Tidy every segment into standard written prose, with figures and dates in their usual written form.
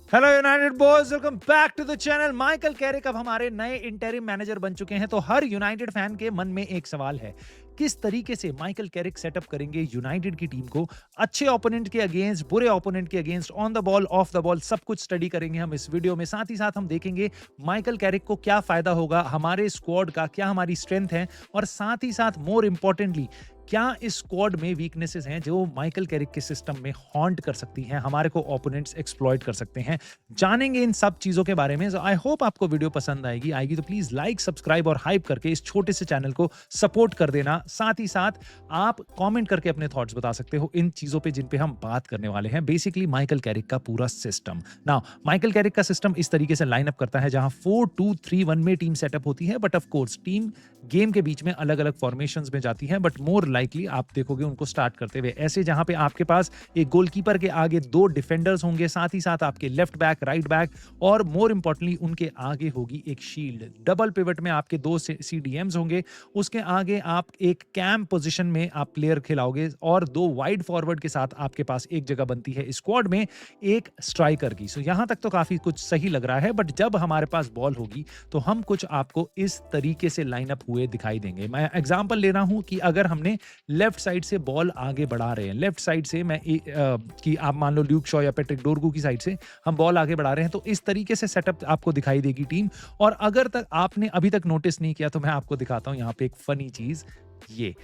Hello United boys, welcome back to the channel. Michael Carrick अब हमारे नए interim manager बन चुके हैं, तो हर यूनाइटेड फैन के मन में एक सवाल है, किस तरीके से माइकल कैरिक सेटअप करेंगे यूनाइटेड की टीम को अच्छे ओपोनेंट के अगेंस्ट, बुरे ओपोनेंट के against, on the ball, of the ball, सब कुछ स्टडी करेंगे हम इस वीडियो में। साथ ही साथ हम देखेंगे माइकल कैरिक को क्या फायदा होगा, हमारे स्क्वाड का क्या हमारी स्ट्रेंथ है, और साथ ही साथ मोर इंपॉर्टेंटली क्या इस स्क्वाड में वीकनेसेस हैं जो माइकल कैरिक के सिस्टम में हॉन्ट कर सकती हैं, हमारे को ओपोनेंट्स एक्सप्लॉइट कर सकते हैं। जानेंगे इन सब चीजों के बारे में। आई होप आपको वीडियो पसंद आएगी तो प्लीज लाइक, सब्सक्राइब और हाइप करके इस छोटे से चैनल को सपोर्ट कर देना। साथ ही साथ आप कमेंट करके अपने थॉट्स बता सकते हो इन चीजों पे जिन पे हम बात करने वाले हैं। बेसिकली माइकल कैरिक का पूरा सिस्टम। नाउ माइकल कैरिक का सिस्टम इस तरीके से लाइनअप करता है जहां 4-2-3-1 में टीम सेटअप होती है, but of course team game के बीच में अलग अलग फॉर्मेशंस में जाती है, बट मोर लाइकली आप देखोगे उनको स्टार्ट करते हुए ऐसे, जहां पे आपके पास एक गोलकीपर के आगे 2 डिफेंडर्स होंगे, साथ ही साथ आपके लेफ्ट बैक, राइट बैक, और मोर इंपॉर्टेंटली उनके आगे होगी एक शील्ड। डबल पिवट में आपके 2 सीडीएम्स होंगे, उसके आगे आप एक कैम पोजीशन में आप प्लेयर खिलाओगे, और 2 वाइड फॉरवर्ड के साथ आपके पास एक जगह बनती है स्क्वाड में एक स्ट्राइकर की। सो यहां तक तो काफी कुछ सही लग रहा है, बट जब हमारे पास बॉल होगी तो हम कुछ आपको इस तरीके से लाइनअप हुए दिखाई देंगे। मैं एग्जांपल ले रहा हूं कि अगर हमने लेफ्ट साइड से बॉल आगे बढ़ा रहे हैं, लेफ्ट साइड से मैं कि आप मान लो ल्यूक शॉ या पैट्रिक डोरगू की साइड से हम बॉल आगे बढ़ा रहे हैं, तो इस तरीके से सेटअप आपको दिखाई देगी टीम। और अगर तक आपने अभी तक नोटिस नहीं किया तो मैं आपको दिखाता हूं यहाँ पे एक फनी चीज, ये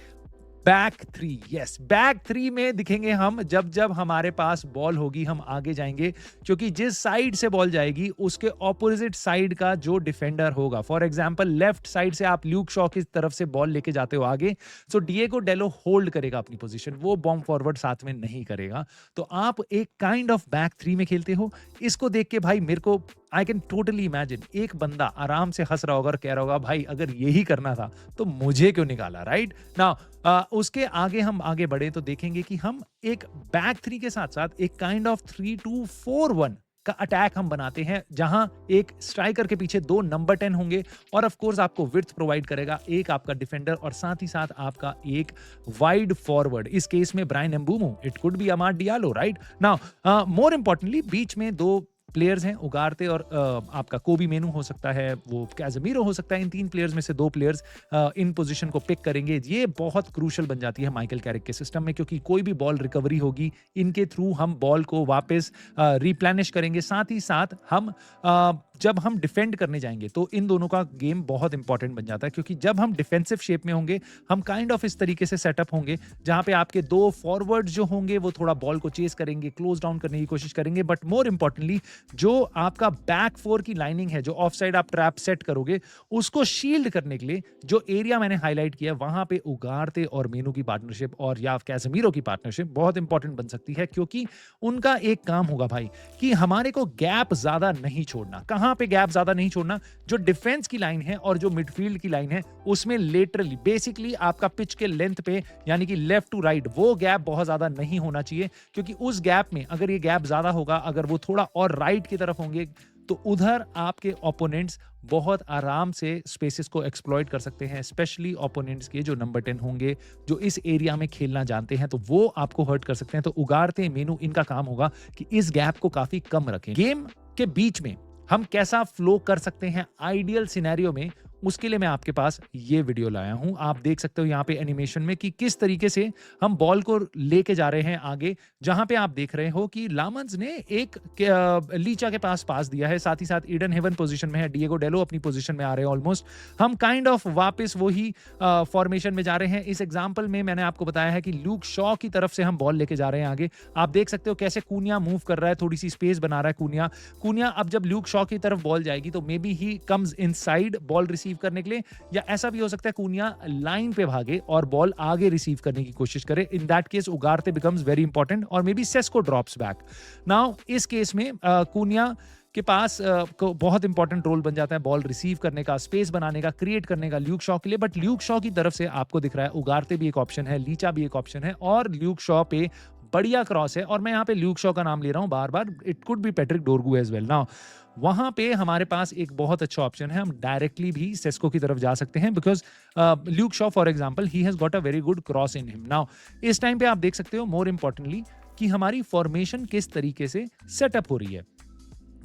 बैक 3। यस, बैक 3 में दिखेंगे हम जब जब हमारे पास बॉल होगी, हम आगे जाएंगे, क्योंकि जिस साइड से बॉल जाएगी उसके ऑपोजिट साइड का जो डिफेंडर होगा, फॉर एग्जांपल लेफ्ट साइड से आप ल्यूक शॉ की तरफ से बॉल लेके जाते हो आगे, सो डिएगो डेलो होल्ड करेगा अपनी पोजीशन, वो बॉम्ब फॉरवर्ड साथ में नहीं करेगा। तो आप एक काइंड ऑफ बैक 3 में खेलते हो। इसको देख के भाई मेरे को आई कैन टोटली इमेजिन एक बंदा आराम से हंस रहा होगा और कह रहा होगा भाई अगर यही करना था तो मुझे क्यों निकाला, राइट नाउ। उसके आगे हम आगे बढ़े तो देखेंगे कि हम एक बैक 3 के साथ साथ एक काइंड ऑफ 3-2-4-1 का अटैक हम बनाते हैं, जहां एक स्ट्राइकर के पीछे 2 नंबर 10 होंगे, और ऑफ कोर्स आपको विड्थ प्रोवाइड करेगा एक आपका डिफेंडर, और साथ ही साथ आपका एक वाइड फॉरवर्ड, इस केस में Bryan Mbeumo, it could be Amad Diallo, right now. More importantly बीच में 2 प्लेयर्स हैं, उगारते और आपका कोबी मेनू हो सकता है, वो कैज़मीरो हो सकता है। इन 3 प्लेयर्स में से 2 प्लेयर्स इन पोजीशन को पिक करेंगे। ये बहुत क्रूशियल बन जाती है माइकल कैरिक के सिस्टम में, क्योंकि कोई भी बॉल रिकवरी होगी इनके थ्रू हम बॉल को वापस रिप्लेनिश करेंगे। साथ ही साथ हम जब हम डिफेंड करने जाएंगे तो इन दोनों का गेम बहुत इंपॉर्टेंट बन जाता है, क्योंकि जब हम डिफेंसिव शेप में होंगे हम काइंड ऑफ इस तरीके से सेटअप होंगे जहां पे आपके 2 फॉरवर्ड जो होंगे वो थोड़ा बॉल को चेस करेंगे, क्लोज डाउन करने की कोशिश करेंगे, बट मोर इंपॉर्टेंटली जो आपका बैक 4 की लाइनिंग है, जो ऑफ साइड आप ट्रैप सेट करोगे, उसको शील्ड करने के लिए जो एरिया मैंने हाईलाइट किया वहां पे उगारते और मेनू की पार्टनरशिप और या कैज़मीरो की पार्टनरशिप बहुत इंपॉर्टेंट बन सकती है, क्योंकि उनका एक काम होगा भाई कि हमारे को गैप ज्यादा नहीं छोड़ना। कहां पे गैप ज्यादा नहीं छोड़ना? जो डिफेंस की लाइन है और जो मिडफील्ड की लाइन है उसमें लेटरली बेसिकली आपका पिच के लेंथ पे, यानी कि लेफ्ट टू राइट, वो गैप बहुत ज्यादा नहीं होना चाहिए, क्योंकि उस गैप में अगर ये गैप ज्यादा होगा, अगर वो थोड़ा और राइट की तरफ होंगे, तो उधर आपके ओपोनेंट्स बहुत आराम से स्पेसेस को एक्सप्लॉइट कर सकते हैं, स्पेशली ओपोनेंट्स के जो नंबर 10 होंगे, जो इस एरिया में खेलना जानते हैं, तो वो आपको हर्ट कर सकते हैं। तो उगारते मेनू इनका काम होगा कि इस गैप को काफी कम रखें। गेम के बीच में हम कैसा फ्लो कर सकते हैं आइडियल सिनेरियो में, उसके लिए मैं आपके पास ये वीडियो लाया हूं। आप देख सकते हो यहाँ पे एनिमेशन में कि किस तरीके से हम बॉल को लेके जा रहे हैं आगे, जहां पे आप देख रहे हो कि लामन्स ने एक लीचा के पास दिया है, साथ ही साथ ईडन हेवन पोजीशन में है, डिएगो डेलो अपनी पोजीशन में आ रहे हैं ऑलमोस्ट। हम काइंड ऑफ वापस वही फॉर्मेशन में जा रहे हैं। इस एग्जाम्पल में मैंने आपको बताया है कि ल्यूक शॉ की तरफ से हम बॉल लेके जा रहे हैं आगे। आप देख सकते हो कैसे कूनिया मूव कर रहा है, थोड़ी सी स्पेस बना रहा है कूनिया। अब जब ल्यूक शॉ की तरफ बॉल जाएगी तो may be he comes inside ball receive करने के लिए, या ऐसा भी हो सकता है कूनिया लाइन पे भागे और बॉल आगे रिसीव करने की कोशिश करे। In that case Ugarte becomes very important, और maybe Sesko drops back. Now इस केस में कूनिया के पास को बहुत इंपॉर्टेंट रोल बन जाता है बॉल रिसीव करने का, स्पेस बनाने का, क्रिएट करने का ल्यूक शॉ के लिए। बट ल्यूक शॉ की तरफ से आपको दिख रहा है उगारते भी एक ऑप्शन है, लीचा भी एक ऑप्शन है, और ल्यूक शॉ पे बढ़िया क्रॉस है। और मैं यहाँ पे ल्यूक शॉ का नाम ले रहा हूँ बार बार, it could be Patrick Dorgu as well. Now वहां पे हमारे पास एक बहुत अच्छा ऑप्शन है, हम डायरेक्टली भी सेस्को की तरफ जा सकते हैं, because Luke Shaw for example he has got a very good cross in him. Now इस टाइम पे आप देख सकते हो मोर इंपॉर्टेंटली कि हमारी फॉर्मेशन किस तरीके से सेटअप हो रही है।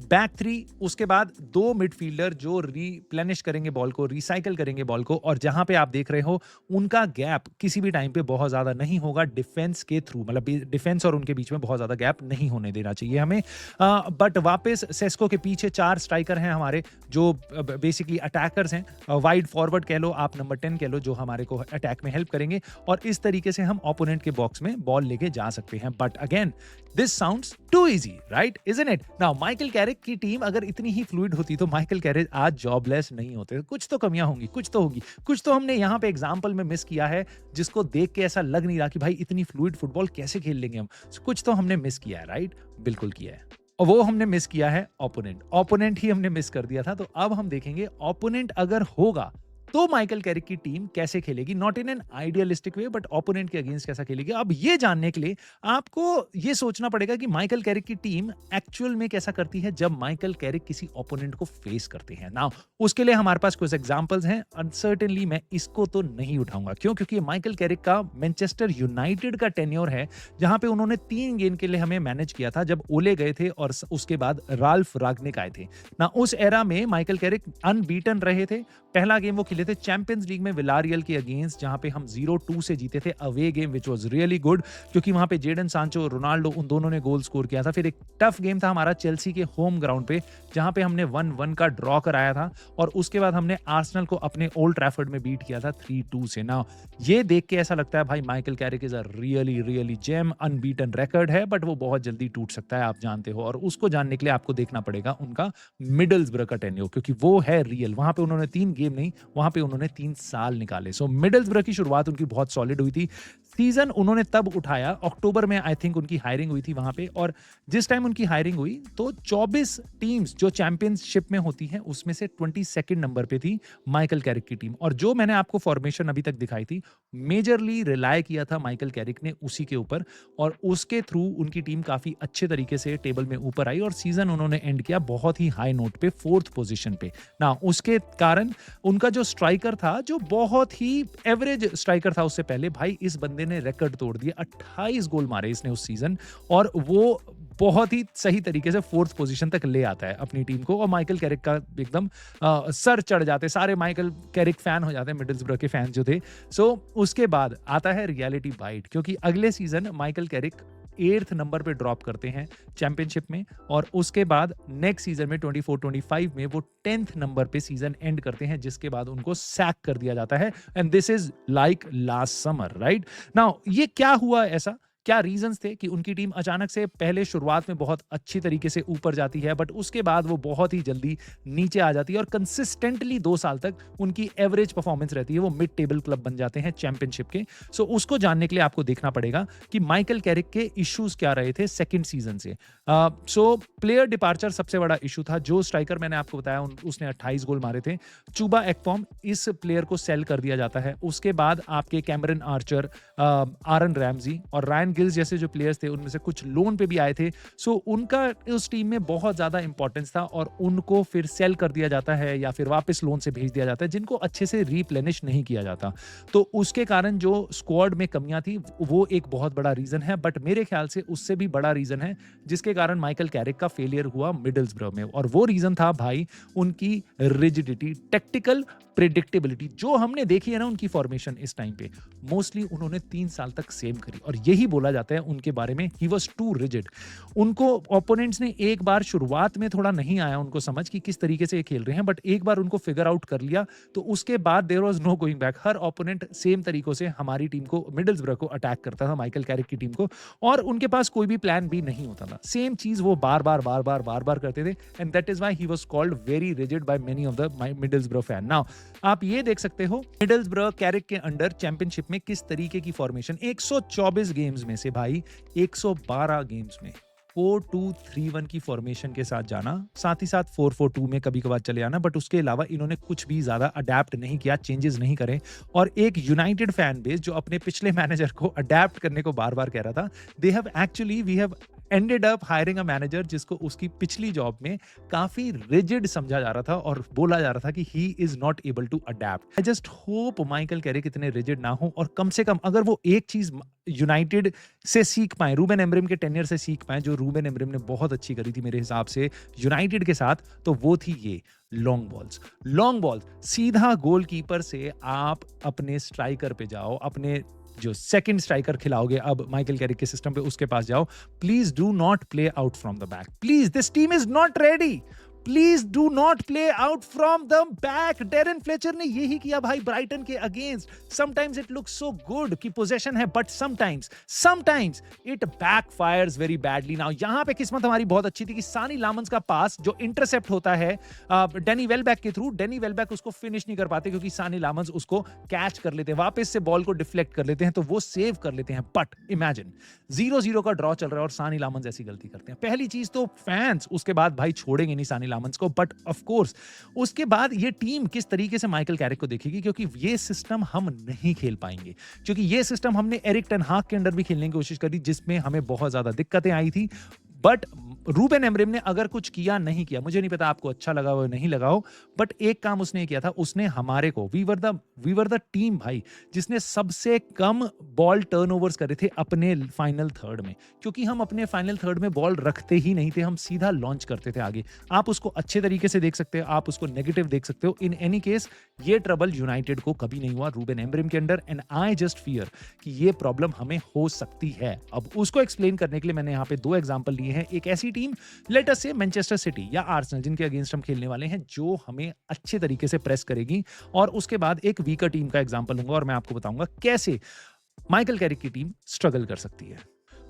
बैक थ्री, उसके बाद 2 मिडफील्डर जो रिप्लेनिश करेंगे बॉल को, रिसाइकिल करेंगे बॉल को, और जहां पे आप देख रहे हो उनका गैप किसी भी टाइम पे बहुत ज्यादा नहीं होगा डिफेंस के थ्रू, मतलब डिफेंस और उनके बीच में बहुत ज्यादा गैप नहीं होने देना चाहिए हमें। बट वापस सेस्को के पीछे 4 स्ट्राइकर हैं हमारे जो बेसिकली अटैकर्स हैं, वाइड फॉरवर्ड कह लो, आप नंबर 10 कह लो, जो हमारे को अटैक में हेल्प करेंगे, और इस तरीके से हम ओपोनेंट के बॉक्स में बॉल लेके जा सकते हैं। But again this sounds too easy, right, isn't it? Now Michael Carrick की टीम अगर इतनी ही फ्लूइड होती तो माइकल कैरिक आज जॉबलेस नहीं होते। कुछ तो कमियां होंगी, कुछ तो होगी, कुछ तो हमने यहाँ पे एग्जाम्पल में मिस किया है जिसको देख के ऐसा लग नहीं रहा कि भाई इतनी फ्लूइड फुटबॉल कैसे खेल लेंगे हम। कुछ तो हमने मिस किया है, राइट? बिल्कुल किया है, और वो हमने मिस किया है ओपोनेंट ही हमने मिस कर दिया था। तो अब हम देखेंगे ओपोनेंट अगर होगा तो माइकल कैरिक की टीम कैसे खेलेगी, not in an idealistic way but opponent के अगेंस्ट कैसा खेलेगी। अब ये जानने के लिए आपको ये सोचना पड़ेगा कि माइकल कैरिक की टीम एक्चुअल में कैसा करती है जब माइकल कैरिक किसी ओपोनेंट को फेस करते हैं। नाउ उसके लिए हमारे पास कुछ एग्जांपल्स हैं। अनसर्टेनली मैं इसको तो नहीं उठाऊंगा, क्यों? क्योंकि माइकल कैरिक का मैनचेस्टर यूनाइटेड का टेन्योर है जहां पे उन्होंने 3 गेम के लिए हमें मैनेज किया था, जब ओले गए थे और उसके बाद राल्फ रागनिक आए थे ना। उस एरा में माइकल कैरिक अनबीटन रहे थे। पहला गेम वो खेले थे चैंपियंस लीग में विलारियल के अगेंस्ट, जहां पे हम 0-2 से जीते थे away game, which was really good, क्योंकि वहां पे जेडन सांचो, रोनाल्डो, उन दोनों ने गोल स्कोर किया था। फिर एक टफ गेम था हमारा चेल्सी के होम ग्राउंड पे, जहां पे हमने 1-1 का ड्रॉ कराया था, और उसके बाद हमने आर्सेनल को अपने ओल्ड ट्रैफर्ड में बीट किया था 3-2 से। ना ये देख के ऐसा लगता है भाई Michael Carrick is a really really gem. Unbeaten record है बट वो बहुत जल्दी टूट सकता है, आप जानते हो, और उसको जानने के लिए आपको देखना पड़ेगा उनका मिडल्सब्रो का टेन्योर, क्योंकि वो है रियल। वहां पे उन्होंने 3 गेम नहीं, वहां पे उन्होंने 3 साल निकाले। सो मिडल्सब्रो की शुरुआत उनकी बहुत सॉलिड हुई थी। सीजन उन्होंने तब उठाया अक्टूबर में, आई थिंक उनकी हायरिंग हुई थी वहां पे, और जिस टाइम उनकी हायरिंग हुई तो 24 टीम्स जो चैंपियनशिप में होती हैं उसमें से 22nd नंबर पे थी माइकल कैरिक की टीम। और जो मैंने आपको फॉर्मेशन अभी तक दिखाई थी, मेजरली रिलाय किया था माइकल कैरिक ने उसी के ऊपर, और उसके थ्रू उनकी टीम काफी अच्छे तरीके से टेबल में ऊपर आई, और सीजन उन्होंने एंड किया बहुत ही हाई नोट पे, 4th पोजीशन पे। ना उसके कारण उनका जो स्ट्राइकर था, जो बहुत ही एवरेज स्ट्राइकर था उससे पहले, भाई इस बंदे ने रिकॉर्ड तोड़ दिया। 28 गोल मारे इसने उस सीजन, और वो बहुत ही सही तरीके से 4th पोजीशन तक ले आता है अपनी टीम को, और माइकल कैरिक का एकदम सर चढ़ जाते, सारे माइकल कैरिक फैन हो जाते हैं, मिडल्सब्रो के फैन जो थे। सो उसके बाद आता है रियलिटी बाइट, क्योंकि अगले season Michael Carrick 8th number पे ड्रॉप करते हैं चैंपियनशिप में, और उसके बाद नेक्स्ट सीजन में 24-25 में वो 10th नंबर पे सीजन एंड करते हैं, जिसके बाद उनको सैक कर दिया जाता है। And this is like last summer, right? Now ये क्या हुआ, ऐसा क्या रीजंस थे कि उनकी टीम अचानक से पहले शुरुआत में बहुत अच्छी तरीके से ऊपर जाती है, बट उसके बाद वो बहुत ही जल्दी नीचे आ जाती है, और कंसिस्टेंटली 2 साल तक उनकी एवरेज परफॉर्मेंस रहती है, वो मिड टेबल क्लब बन जाते हैं चैंपियनशिप के। सो उसको जानने के लिए आपको देखना पड़ेगा कि माइकल कैरिक के इश्यूज क्या रहे थे सेकंड सीजन से। सो प्लेयर डिपार्चर सबसे बड़ा इशू था। जो स्ट्राइकर मैंने आपको बताया उसने 28 गोल मारे थे, चूबा एक्पॉम, इस प्लेयर को सेल कर दिया जाता है। उसके बाद आपके कैमरन आर्चर, आरन रैमजी और रायन गिल्स जैसे जो प्लेयर्स थे, उनमें से कुछ लोन पे भी आए थे। सो उनका उस टीम में बहुत ज्यादा इंपॉर्टेंस था, और उनको फिर सेल कर दिया जाता है या फिर वापस लोन से भेज दिया जाता है, जिनको अच्छे से रिप्लेनिश नहीं किया जाता। तो उसके कारण जो स्क्वाड में कमियां थी, वो एक बहुत बड़ा रीजन है, बट मेरे ख्याल से उससे भी बड़ा रीजन है जिसके कारण माइकल कैरिक का फेलियर हुआ मिडल्सब्रो में, और वो रीजन था भाई उनकी रिजिडिटी, टेक्टिकल प्रेडिक्टेबिलिटी। जो हमने देखी है ना उनकी फॉर्मेशन इस टाइम पे, मोस्टली उन्होंने 3 साल तक सेम करी, और यही बोला जाता है उनके बारे में, ही वाज टू रिजिड। उनको ओपोनेंट्स ने एक बार शुरुआत में थोड़ा नहीं आया उनको समझ कि किस तरीके से ये खेल रहे हैं, बट एक बार उनको फिगर आउट कर लिया तो उसके बाद there was no going back. हर ओपोनेंट सेम तरीकों से हमारी टीम को, मिडल्सब्रो को अटैक करता था, माइकल कैरिक की टीम को, और उनके पास कोई भी प्लान बी नहीं होता था। सेम चीज वो बार बार करते थे, and that is why he was called very rigid by many of the Middlesbrough fan. Now आप ये देख सकते हो मिडल्सब्रो कैरिक के अंडर चैंपियनशिप में किस तरीके की फॉर्मेशन, 124 गेम्स में से भाई 112 गेम्स में 4-2-3-1 की फॉर्मेशन के साथ जाना, साथ ही साथ 4-4-2 में कभी कभार चले आना, बट उसके अलावा इन्होंने कुछ भी ज्यादा अडेप्ट नहीं किया, चेंजेस नहीं करे। और एक यूनाइटेड फैन बेस जो अपने पिछले मैनेजर को अडेप्ट करने को बार बार कह रहा था, we have ended up hiring a manager जिसको उसकी पिछली जॉब में काफी रिजिड समझा जा रहा था और बोला जा रहा था कि he is not able to adapt. I just hope Michael Carrick इतने रिजिड ना हो, और कम से कम अगर वो एक चीज यूनाइटेड से सीख पाए, रूबेन एमरिम के टेन्योर से सीख पाए, जो रूबेन एमरिम ने बहुत अच्छी करी थी मेरे हिसाब से यूनाइटेड के साथ, तो वो थी ये लॉन्ग बॉल्स। लॉन्ग बॉल्स सीधा गोलकीपर से आप अपने स्ट्राइकर पे जाओ, अपने जो सेकंड स्ट्राइकर खिलाओगे अब माइकल कैरिक के सिस्टम पे, उसके पास जाओ। Please do not play out from the back, please, this team is not ready, please do not play out from the back. Darren Fletcher ने यही किया भाई ब्राइटन के against. Sometimes it looks so good कि possession है, but sometimes it backfires very badly. Now यहां पे किस्मत हमारी बहुत अच्छी थी कि सानी लामंस का पास जो इंटरसेप्ट होता है डेनी वेलबैक के थ्रू, डेनी वेलबैक उसको फिनिश नहीं कर पाते क्योंकि सानी लामंस उसको कैच कर लेते हैं, वापस से बॉल को डिफ्लेक्ट कर लेते हैं, तो वो सेव कर लेते हैं। बट इमेजिन 0-0 का ड्रॉ चल रहा है और सानी लामंस ऐसी गलती करते हैं। पहली चीज तो फैंस उसके बाद भाई छोड़ेंगे नहीं सानी लामंस को, बट ऑफ कोर्स उसके बाद ये टीम किस तरीके से माइकल कैरिक को देखेगी, क्योंकि ये सिस्टम हम नहीं खेल पाएंगे, क्योंकि ये सिस्टम हमने एरिक टेन हाग के अंडर भी खेलने की कोशिश करी जिसमें हमें बहुत ज्यादा दिक्कतें आई थी। बट रूबेन एमरिम ने अगर कुछ किया नहीं किया, मुझे नहीं पता आपको अच्छा लगा हो नहीं लगा हो, बट एक काम उसने किया था, उसने हमारे को वी वर द टीम भाई जिसने सबसे कम बॉल टर्नओवर्स करे थे अपने फाइनल थर्ड में, क्योंकि हम अपने फाइनल थर्ड में बॉल रखते ही नहीं थे, हम सीधा लॉन्च करते थे आगे। आप उसको अच्छे तरीके से देख सकते हो, आप उसको नेगेटिव देख सकते हो। इन एनी केस ये ट्रबल यूनाइटेड को कभी नहीं हुआ रूबेन एमरिम के under, and I just fear कि ये प्रॉब्लम हमें हो सकती है। अब उसको एक्सप्लेन करने के लिए मैंने यहाँ पे 2 एग्जांपल लिए हैं। एक ऐसी टीम लेट अस से मैनचेस्टर सिटी या आर्सेनल जिनके अगेंस्ट हम खेलने वाले हैं, जो हमें अच्छे तरीके से प्रेस करेगी, और उसके बाद एक वीकर टीम का एग्जांपल लूंगा और मैं आपको बताऊंगा कैसे माइकल कैरिक की टीम स्ट्रगल कर सकती है।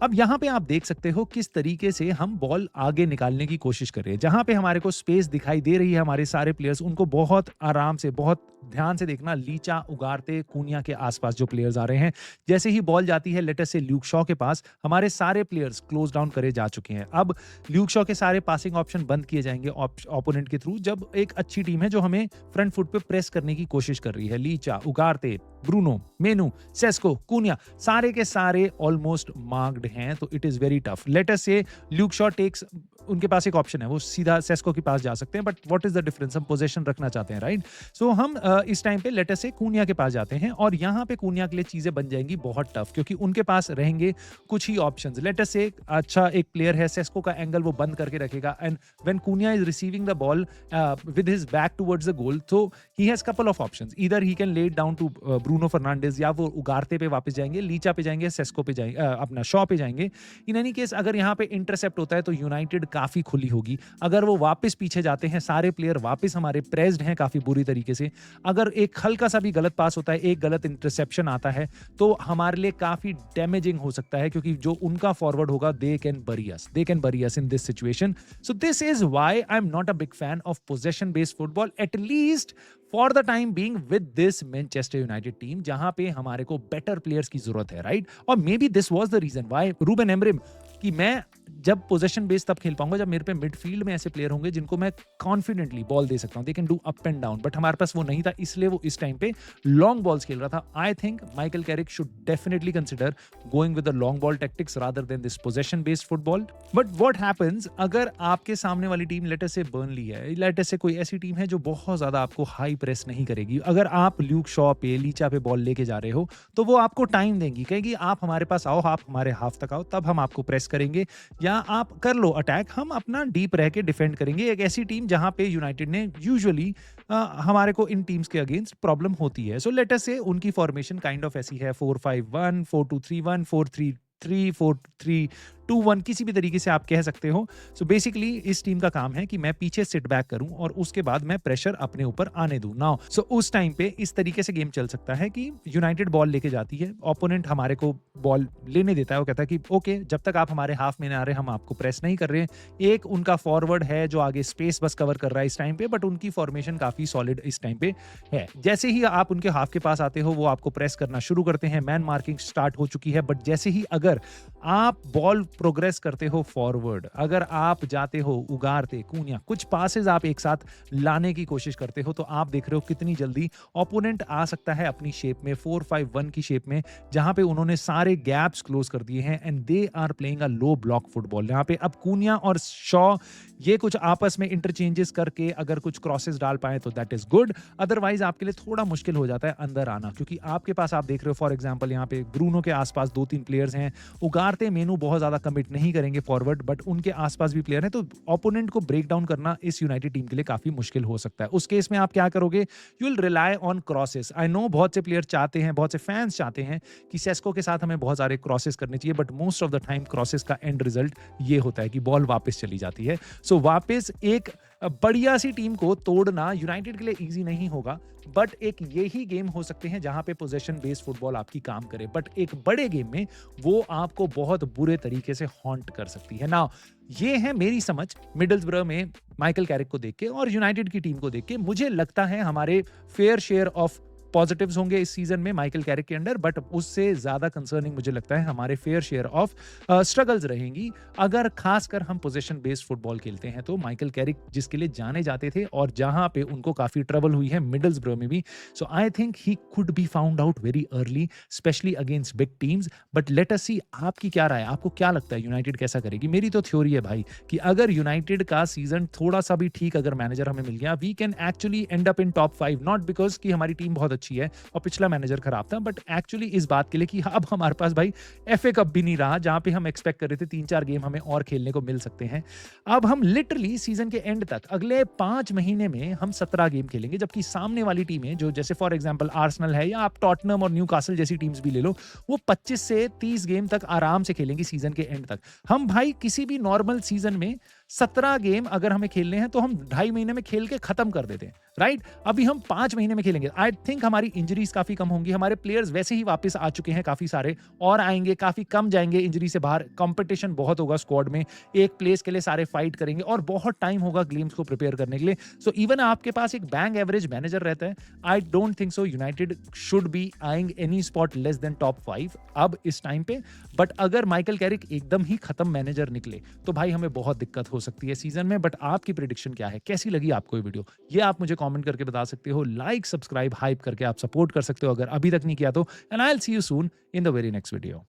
अब यहां पे आप देख सकते हो किस तरीके से हम बॉल आगे निकालने की कोशिश कर रहे हैं। जहां पे हमारे को स्पेस दिखाई दे रही है, हमारे सारे प्लेयर्स उनको बहुत आराम से, बहुत ध्यान से देखना, लीचा, उगारते, कूनिया के आसपास जो प्लेयर्स आ रहे हैं, जैसे ही बॉल जाती है लेट अस से ल्यूक शॉ के पास, हमारे सारे प्लेयर्स क्लोज डाउन करे जा चुके हैं। अब ल्यूक शॉ के सारे पासिंग ऑप्शन बंद किए जाएंगे ओपोनेंट के थ्रू, जब एक अच्छी टीम है जो हमें फ्रंट फुट पे प्रेस करने की कोशिश कर रही है। लीचा, उगारते, ब्रूनो, मेनू, सेस्को, कूनिया, सारे के सारे ऑलमोस्ट मार्क्ड हैं, तो it is very tough. Let us से ल्यूक शॉ टेक्स, उनके पास एक ऑप्शन है, वो सीधा सेस्को के पास जा सकते हैं, but what is the difference, हम पोजीशन रखना चाहते हैं, राइट? सो हम इस टाइम पे लेट अस से कूनिया के पास जाते हैं, और यहाँ पे कूनिया के लिए चीजें बन जाएंगी बहुत टफ, क्योंकि उनके पास रहेंगे कुछ ही ऑप्शंस। लेट अस से अच्छा एक प्लेयर है, सेस्को का एंगल वो बंद करके रखेगा, and when Cunha is receiving the ball with his back towards the goal, तो he has couple of options, either he can lay it down to Bruno Fernandes, या वो उगारते पे वापस जाएंगे, लीचा पे जाएंगे, सेस्को पे जाएंगे, अपना शॉ पे जाएंगे। इन एनी केस अगर यहाँ पे इंटरसेप्ट होता है तो यूनाइटेड काफी खुली होगी। अगर वो वापस पीछे जाते हैं, सारे प्लेयर वापस हमारे प्रेस्ड हैं काफी बुरी तरीके से, अगर एक हल्का सा भी गलत पास होता है, एक गलत इंटरसेप्शन आता है, तो हमारे लिए काफी डैमेजिंग हो सकता है, क्योंकि जो उनका फॉरवर्ड होगा they can bury us in this situation. So this is why I am not a big fan of possession based football, at least for the time being with this Manchester United team, जहां पे हमारे को better players की जरूरत है, right? और maybe this was the reason why Ruben Amorim, कि मैं जब पोजेशन बेस तब खेल पाऊंगा जब मेरे पे मिडफील्ड में ऐसे प्लेयर होंगे जिनको मैं कॉन्फिडेंटली बॉल दे सकता हूं, they can do up and down, but हमारे पास वो नहीं था, इसलिए वो इस टाइम पे लॉन्ग बॉल्स खेल रहा था। I think Michael Carrick should definitely consider going with the long ball tactics rather than this possession based football. But what happens अगर आपके सामने वाली टीम लेट अस से बर्नली है, लेट अस से कोई ऐसी टीम है जो बहुत ज्यादा आपको हाई प्रेस नहीं करेगी, अगर आप ल्यूक शॉ पे, लीचा पे बॉल लेके जा रहे हो, तो वो आपको टाइम देंगी, कहेगी आप हमारे पास आओ, आप हमारे हाफ तक आओ, तब हम आपको प्रेस करेंगे, या आप कर लो अटैक, हम अपना डीप रह के डिफेंड करेंगे। एक ऐसी टीम जहां पे यूनाइटेड ने यूजुअली हमारे को इन टीम्स के अगेंस्ट प्रॉब्लम होती है। सो लेट अस से उनकी फॉर्मेशन काइंड ऑफ ऐसी है, 4-5-1, 4-2-3-1, 4-3-3, 4-3-2-1, किसी भी तरीके से आप कह सकते हो। सो बेसिकली इस टीम का काम है कि मैं पीछे सिट बैक करूं और उसके बाद मैं प्रेशर अपने ऊपर आने दूं। नाउ सो उस टाइम पे इस तरीके से गेम चल सकता है कि यूनाइटेड बॉल लेके जाती है, ओपोनेंट हमारे को बॉल लेने देता है, वो कहता है कि ओके जब तक आप हमारे हाफ में ना आ रहे हम आपको प्रेस नहीं कर रहे हैं। एक उनका फॉरवर्ड है जो आगे स्पेस बस कवर कर रहा है इस टाइम पे, बट उनकी फॉर्मेशन काफी सॉलिड इस टाइम पे है। जैसे ही आप उनके हाफ के पास आते हो वो आपको प्रेस करना शुरू करते हैं, मैन मार्किंग स्टार्ट हो चुकी है, बट जैसे ही अगर आप बॉल प्रोग्रेस करते हो फॉरवर्ड, अगर आप जाते हो उगारते कूनिया, कुछ पासेस आप एक साथ लाने की कोशिश करते हो, तो आप देख रहे हो कितनी जल्दी ओपोनेंट आ सकता है अपनी शेप में 4-5-1 की शेप में, जहां पे उन्होंने सारे गैप्स क्लोज कर दिए हैं and they are playing a low block football. यहाँ पे अब कूनिया और शॉ ये कुछ आपस में इंटरचेंजेस करके अगर कुछ क्रॉसेस डाल पाए तो दैट इज गुड, अदरवाइज आपके लिए थोड़ा मुश्किल हो जाता है अंदर आना, क्योंकि आपके पास आप देख रहे हो फॉर एग्जांपल यहाँ पे ब्रूनो के आसपास 2-3 प्लेयर्स हैं, उगारते मेनू बहुत ज्यादा कमिट नहीं करेंगे फॉरवर्ड, बट उनके आसपास भी प्लेयर हैं, तो ओपोनेंट को ब्रेक डाउन करना इस यूनाइटेड टीम के लिए काफी मुश्किल हो सकता है। उस केस में आप क्या करोगे, you will rely on crosses. I know बहुत से प्लेयर चाहते हैं, बहुत से फैंस चाहते हैं कि सेस्को के साथ हमें बहुत सारे क्रॉसेस करने चाहिए, but most of the time crosses का एंड रिजल्ट ये होता है कि बॉल वापस चली जाती है। सो वापस एक बढ़िया सी टीम को तोड़ना यूनाइटेड के लिए इजी नहीं होगा, बट एक यही गेम हो सकते हैं जहां पे पोजेशन बेस्ड फुटबॉल आपकी काम करे, बट एक बड़े गेम में वो आपको बहुत बुरे तरीके से हॉन्ट कर सकती है। नाउ ये है मेरी समझ मिडलसब्रो में माइकल कैरिक को देख के और यूनाइटेड की टीम को देख के। मुझे लगता है हमारे फेयर शेयर ऑफ पॉजिटिव्स होंगे इस सीजन में माइकल कैरिक के अंडर, बट उससे ज्यादा कंसर्निंग मुझे लगता है हमारे फेयर शेयर ऑफ स्ट्रगल्स रहेंगी अगर खासकर हम पोजीशन बेस्ड फुटबॉल खेलते हैं। तो माइकल कैरिक जिसके लिए जाने जाते थे और जहां पे उनको काफी ट्रबल हुई है मिडलसब्रो में भी, so I think he could be found out very early especially against big teams. But let us see आपकी क्या राय है, आपको क्या लगता है यूनाइटेड कैसा करेगी? मेरी तो थ्योरी है भाई कि अगर यूनाइटेड का सीजन थोड़ा सा भी ठीक अगर मैनेजर हमें मिल गया, we can actually end up in top 5, not because कि हमारी टीम बहुत अच्छी है और पिछला मैनेजर खराब था, बट एक्चुअली इस बात के लिए कि अब हमारे पास भाई एफए कप भी नहीं रहा जहां पे हम एक्सपेक्ट कर रहे थे 3-4 गेम हमें और खेलने को मिल सकते हैं। अब हम लिटरली सीजन के एंड तक अगले 5 महीने में हम 17 गेम खेलेंगे, जबकि सामने वाली टीमें जो जैसे फॉर एग्जांपल आर्सेनल है या आप टॉटनम और न्यूकासल जैसी टीम्स भी ले लो, वो 25 से 30 गेम तक आराम से खेलेंगी सीजन के एंड तक। हम भाई किसी भी नॉर्मल सीजन में 17 गेम अगर हमें खेलने हैं तो हम 2.5 महीने में खेल के खत्म कर देते हैं, राइट? अभी हम 5 महीने में खेलेंगे। आई थिंक हमारी इंजरीज काफी कम होंगी, हमारे प्लेयर्स वैसे ही वापस आ चुके हैं काफी सारे और आएंगे, काफी कम जाएंगे इंजरी से बाहर, कंपटीशन बहुत होगा स्क्वाड में, एक प्लेस के लिए सारे फाइट करेंगे और बहुत टाइम होगा गेम्स को प्रिपेयर करने के लिए। सो इवन आपके पास एक बैंग एवरेज मैनेजर रहता है, I don't think so United should be eyeing any spot less than top 5 अब इस टाइम पे। बट अगर माइकल कैरिक एकदम ही खत्म मैनेजर निकले तो भाई हमें बहुत दिक्कत हो सकती है सीजन में। बट आपकी प्रेडिक्शन क्या है, कैसी लगी आपको ये वीडियो, ये आप मुझे कमेंट करके बता सकते हो। लाइक सब्सक्राइब हाइप करके आप सपोर्ट कर सकते हो अगर अभी तक नहीं किया तो। And I will see you soon in the very next video.